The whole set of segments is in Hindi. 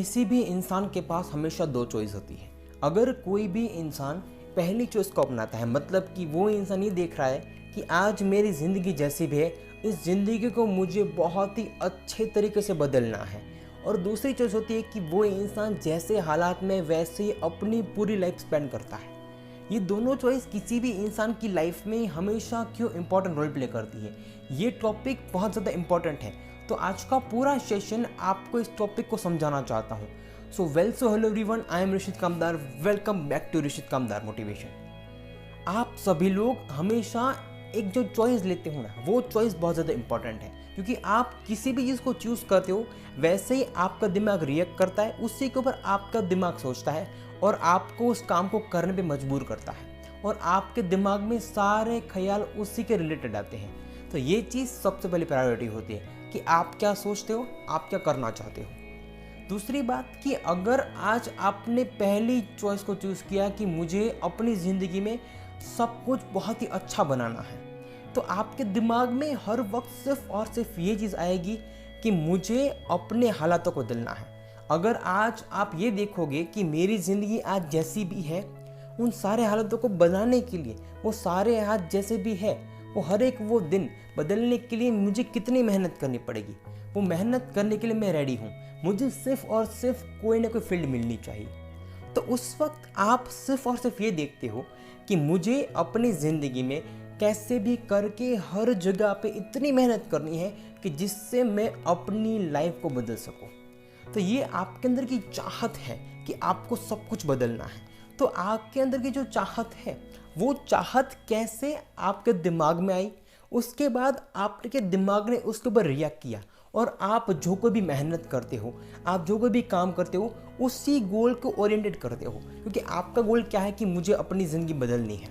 किसी भी इंसान के पास हमेशा दो चॉइस होती है। अगर कोई भी इंसान पहली चॉइस को अपनाता है, मतलब कि वो इंसान ये देख रहा है कि आज मेरी ज़िंदगी जैसी भी है, इस ज़िंदगी को मुझे बहुत ही अच्छे तरीके से बदलना है। और दूसरी चॉइस होती है कि वो इंसान जैसे हालात में वैसे ही अपनी पूरी लाइफ स्पेंड करता है। ये दोनों चॉइस किसी भी इंसान की लाइफ में हमेशा क्यों इम्पोर्टेंट रोल प्ले करती है, ये टॉपिक बहुत ज़्यादा इम्पोर्टेंट है। तो आज का पूरा सेशन आपको इस टॉपिक को समझाना चाहता हूँ। So hello everyone, I am Rishit Kamdar. Welcome back to Rishit Kamdar motivation. आप सभी लोग हमेशा एक जो चॉइस लेते हो ना, वो चॉइस बहुत ज़्यादा इंपॉर्टेंट है, क्योंकि आप किसी भी चीज़ को चूज़ करते हो वैसे ही आपका दिमाग रिएक्ट करता है, उसी के ऊपर आपका दिमाग सोचता है और आपको उस काम को करने पे मजबूर करता है, और आपके दिमाग में सारे ख्याल उसी के रिलेटेड आते हैं। तो ये चीज़ सबसे पहली प्रायोरिटी होती है कि आप क्या सोचते हो, आप क्या करना चाहते हो। दूसरी बात कि अगर आज आपने पहली चॉइस को चूज़ किया कि मुझे अपनी ज़िंदगी में सब कुछ बहुत ही अच्छा बनाना है, तो आपके दिमाग में हर वक्त सिर्फ और सिर्फ ये चीज़ आएगी कि मुझे अपने हालातों को बदलना है। अगर आज आप ये देखोगे कि मेरी ज़िंदगी आज जैसी भी है, उन सारे हालातों को बनाने के लिए, वो सारे आज जैसे भी है, वो हर एक वो दिन बदलने के लिए मुझे कितनी मेहनत करनी पड़ेगी, वो मेहनत करने के लिए मैं रेडी हूँ। मुझे सिर्फ और सिर्फ कोई ना कोई फील्ड मिलनी चाहिए। तो उस वक्त आप सिर्फ और सिर्फ ये देखते हो कि मुझे अपनी ज़िंदगी में कैसे भी करके हर जगह पे इतनी मेहनत करनी है कि जिससे मैं अपनी लाइफ को बदल सकूं। तो ये आपके अंदर की चाहत है कि आपको सब कुछ बदलना है। तो आपके अंदर की जो चाहत है, वो चाहत कैसे आपके दिमाग में आई, उसके बाद आपके दिमाग ने उसके ऊपर रिएक्ट किया, और आप जो कोई भी मेहनत करते हो, आप जो कोई भी काम करते हो, उसी गोल को ओरिएंटेड करते हो, क्योंकि आपका गोल क्या है कि मुझे अपनी ज़िंदगी बदलनी है।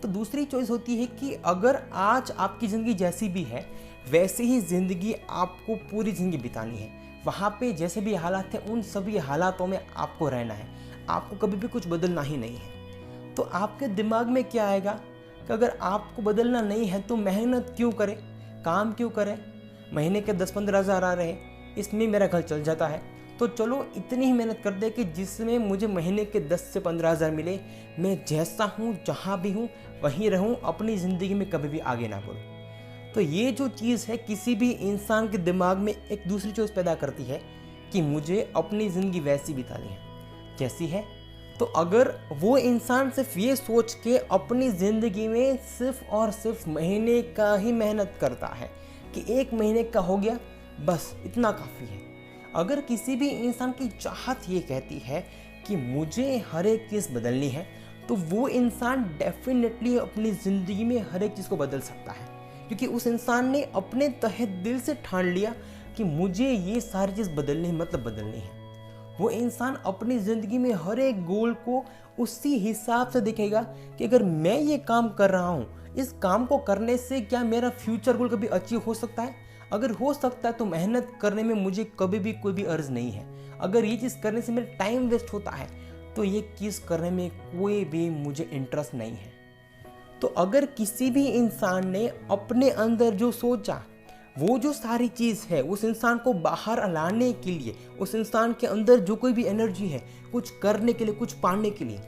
तो दूसरी चॉइस होती है कि अगर आज आपकी ज़िंदगी जैसी भी है वैसे ही ज़िंदगी आपको पूरी ज़िंदगी बितानी है। वहाँ पे जैसे भी हालात हैं, उन सभी हालातों में आपको रहना है, आपको कभी भी कुछ बदलना ही नहीं है। तो आपके दिमाग में क्या आएगा कि अगर आपको बदलना नहीं है तो मेहनत क्यों करें, काम क्यों करें, महीने के 10-15 हज़ार आ रहे हैं, इसमें मेरा घर चल जाता है, तो चलो इतनी ही मेहनत कर दे कि जिसमें मुझे महीने के 10 से 15 हज़ार मिले, मैं जैसा हूँ, जहाँ भी हूँ वहीं रहूँ, अपनी ज़िंदगी में कभी भी आगे ना बढ़ूँ। तो ये जो चीज़ है किसी भी इंसान के दिमाग में एक दूसरी चीज़ पैदा करती है कि मुझे अपनी ज़िंदगी वैसी बितानी है जैसी है। तो अगर वो इंसान सिर्फ ये सोच के अपनी ज़िंदगी में सिर्फ और सिर्फ महीने का ही मेहनत करता है कि 1 महीने का हो गया, बस इतना काफ़ी है। अगर किसी भी इंसान की चाहत ये कहती है कि मुझे हर एक चीज़ बदलनी है, तो वो इंसान डेफिनेटली अपनी ज़िंदगी में हर एक चीज़ को बदल सकता है, क्योंकि उस इंसान ने अपने तहे दिल से ठान लिया कि मुझे ये सारी चीज़ बदलनी है, मतलब बदलनी है। वो इंसान अपनी ज़िंदगी में हर एक गोल को उसी हिसाब से देखेगा कि अगर मैं ये काम कर रहा हूँ, इस काम को करने से क्या मेरा फ्यूचर गोल कभी अचीव हो सकता है। अगर हो सकता है तो मेहनत करने में मुझे कभी भी कोई भी अर्ज नहीं है। अगर ये चीज़ करने से मेरा टाइम वेस्ट होता है तो ये चीज़ करने में कोई भी मुझे इंटरेस्ट नहीं है। तो अगर किसी भी इंसान ने अपने अंदर जो सोचा, वो जो सारी चीज़ है उस इंसान को बाहर लाने के लिए, उस इंसान के अंदर जो कोई भी एनर्जी है कुछ करने के लिए, कुछ पाने के लिए,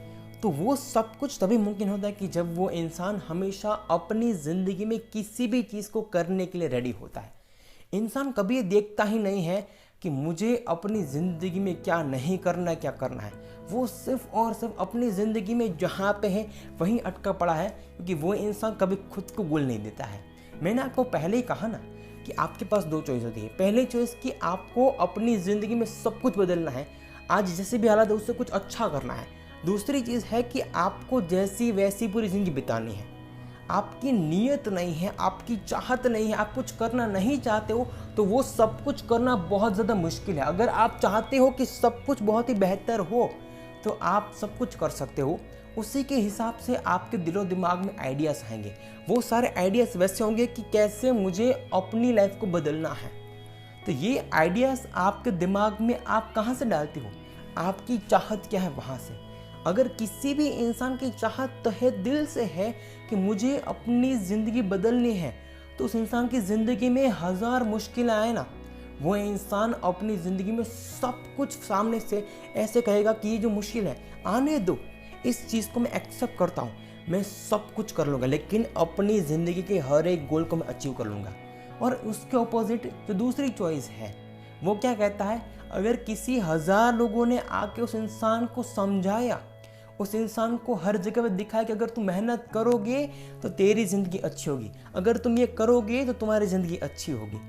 तो वो सब कुछ तभी मुमकिन होता है कि जब वो इंसान हमेशा अपनी ज़िंदगी में किसी भी चीज़ को करने के लिए रेडी होता है। इंसान कभी ये देखता ही नहीं है कि मुझे अपनी ज़िंदगी में क्या नहीं करना है, क्या करना है। वो सिर्फ और सिर्फ अपनी ज़िंदगी में जहाँ पे है वहीं अटका पड़ा है, क्योंकि वो इंसान कभी खुद को गोल नहीं देता है। मैंने आपको पहले ही कहा ना कि आपके पास दो चॉइस होती है। पहली चॉइस कि आपको अपनी ज़िंदगी में सब कुछ बदलना है, आज जैसे भी हालात है उससे कुछ अच्छा करना है। दूसरी चीज़ है कि आपको जैसी वैसी पूरी ज़िंदगी बितानी है। आपकी नीयत नहीं है, आपकी चाहत नहीं है, आप कुछ करना नहीं चाहते हो, तो वो सब कुछ करना बहुत ज़्यादा मुश्किल है। अगर आप चाहते हो कि सब कुछ बहुत ही बेहतर हो तो आप सब कुछ कर सकते हो। उसी के हिसाब से आपके दिलो दिमाग में आइडियाज़ आएंगे। वो सारे आइडियाज़ वैसे होंगे कि कैसे मुझे अपनी लाइफ को बदलना है। तो ये आइडियाज़ आपके दिमाग में आप कहाँ से डालते हो, आपकी चाहत क्या है वहाँ से। अगर किसी भी इंसान की चाहत तहे दिल से है कि मुझे अपनी ज़िंदगी बदलनी है, तो उस इंसान की ज़िंदगी में 1000 मुश्किलें आए ना, वो इंसान अपनी ज़िंदगी में सब कुछ सामने से ऐसे कहेगा कि ये जो मुश्किल है आने दो, इस चीज़ को मैं एक्सेप्ट करता हूँ, मैं सब कुछ कर लूँगा, लेकिन अपनी ज़िंदगी के हर एक गोल को मैं अचीव कर लूँगा। और उसके ऑपोजिट जो दूसरी चॉइस है वो क्या कहता है, अगर किसी 1000 लोगों ने आके उस इंसान को समझाया, उस इंसान को हर जगह पे दिखाया कि अगर तुम मेहनत करोगे तो तेरी ज़िंदगी अच्छी होगी, अगर तुम ये करोगे तो तुम्हारी ज़िंदगी अच्छी होगी,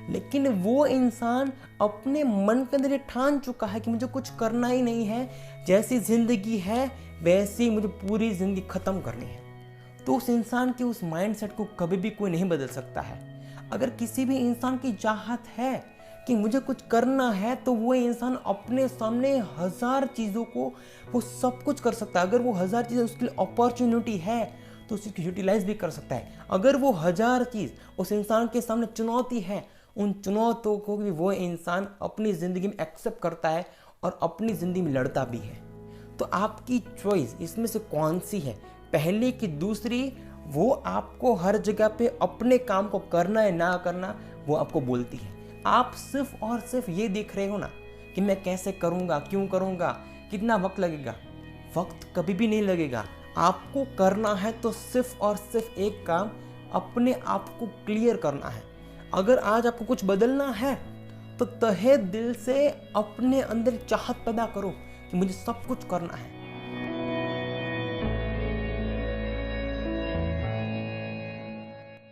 लेकिन वो इंसान अपने मन के अंदर ये ठान चुका है कि मुझे कुछ करना ही नहीं है, जैसी ज़िंदगी है वैसी मुझे पूरी ज़िंदगी ख़त्म करनी है, तो उस इंसान के उस माइंडसेट को कभी भी कोई नहीं बदल सकता है। अगर किसी भी इंसान की चाहत है कि मुझे कुछ करना है तो वो इंसान अपने सामने 1000 चीज़ों को वो सब कुछ कर सकता है। अगर वो 1000 चीज़ें उसके लिए अपॉर्चुनिटी है तो उसकी यूटिलाइज भी कर सकता है। अगर वो 1000 चीज़ उस इंसान के सामने चुनौती है, उन चुनौतियों को भी वो इंसान अपनी ज़िंदगी में एक्सेप्ट करता है और अपनी ज़िंदगी में लड़ता भी है। तो आपकी चॉइस इसमें से कौन सी है, पहली कि दूसरी, वो आपको हर जगह पे अपने काम को करना है ना करना वो आपको बोलती है। आप सिर्फ और सिर्फ ये देख रहे हो ना कि मैं कैसे करूँगा, क्यों करूँगा, कितना वक्त लगेगा। वक्त कभी भी नहीं लगेगा। आपको करना है तो सिर्फ और सिर्फ एक काम, अपने आप को क्लियर करना है। अगर आज आपको कुछ बदलना है तो तहे दिल से अपने अंदर चाहत पैदा करो कि मुझे सब कुछ करना है।